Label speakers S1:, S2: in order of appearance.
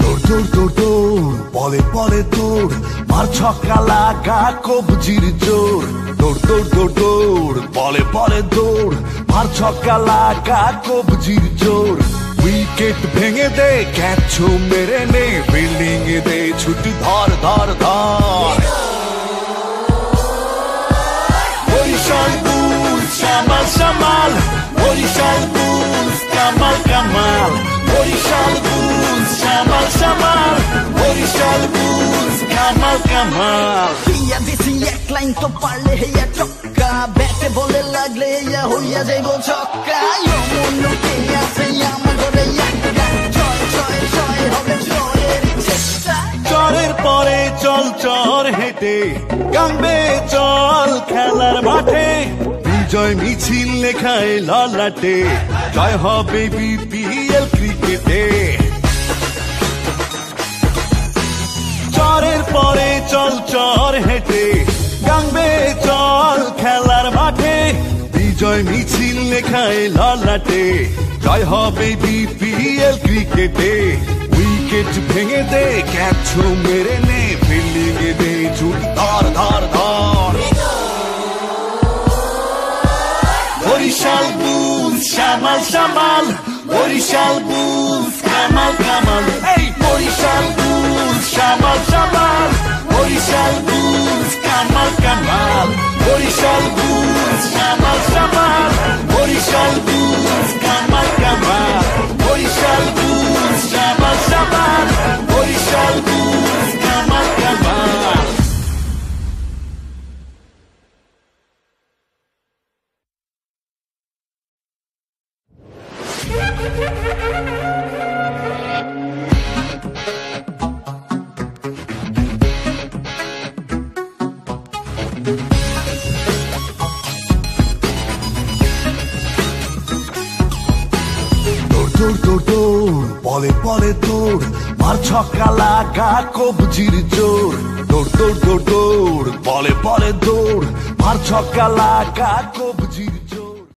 S1: দৌড় দৌড় দৌড় বলে বলে দৌড় মার ছক্কা লাগা কবজির জোর দৌড় দৌড় দৌড় দৌড় বলে বলে দৌড় মার ছক্কা লাগা কবজির জোর উইকেট ভেঙে দে ক্যাচ মেরে নে ফিল্ডিং এ দে ছুটি ধর ধর ধর বরিশাল বুলস সামাল সামাল বরিশাল বুলস কামাল কামাল বরিশাল বুলস সামাল সামাল বরিশাল বুলস কামাল কামাল
S2: হিয়া দিছি এক লাইন তো পারলে হেয়া চক্কা ব্যাটে বলে লাগলে হেয়া হইয়া যাইব ছক্কা মন কে আছে আমার ঘরে একটা ছয় ছয় ছয় হবে জয়ের চেষ্টা
S1: চরের পরে চল চর হেঁটে গাংবে চল খেলার মাঠে বিজয় মিছিল লেখায় ললাটে জয় হবে বিপিএল ক্রিকেটে চরের পরে চল চর হেঁটে গাংবে চল খেলার মাঠে বিজয় মিছিল লেখায় ললাটে জয় হবে বিপিএল ক্রিকেটে উইকেট ভেঙে দে ক্যাচ মেরে নে ফিল্ডিং এ দে ছুটি ধর ধর ধর বরিশাল বুলস সামাল সামাল বরিশাল বুলস কামাল কামাল এই বরিশাল বুলস সামাল সামাল বরিশাল বুলস কামাল কামাল বরিশাল বুলস সামাল সামাল বরিশাল বুলস কামাল কামাল বরিশাল বুলস সামাল সামাল বরিশাল বুলস কামাল কামাল দৌড় দৌড় দৌড় বলে বলে দৌড় মার ছক্কা লাগা কবজির জোর দৌড় দৌড় দৌড় দৌড় বলে বলে দৌড় মার ছক্কা লাগা কবজির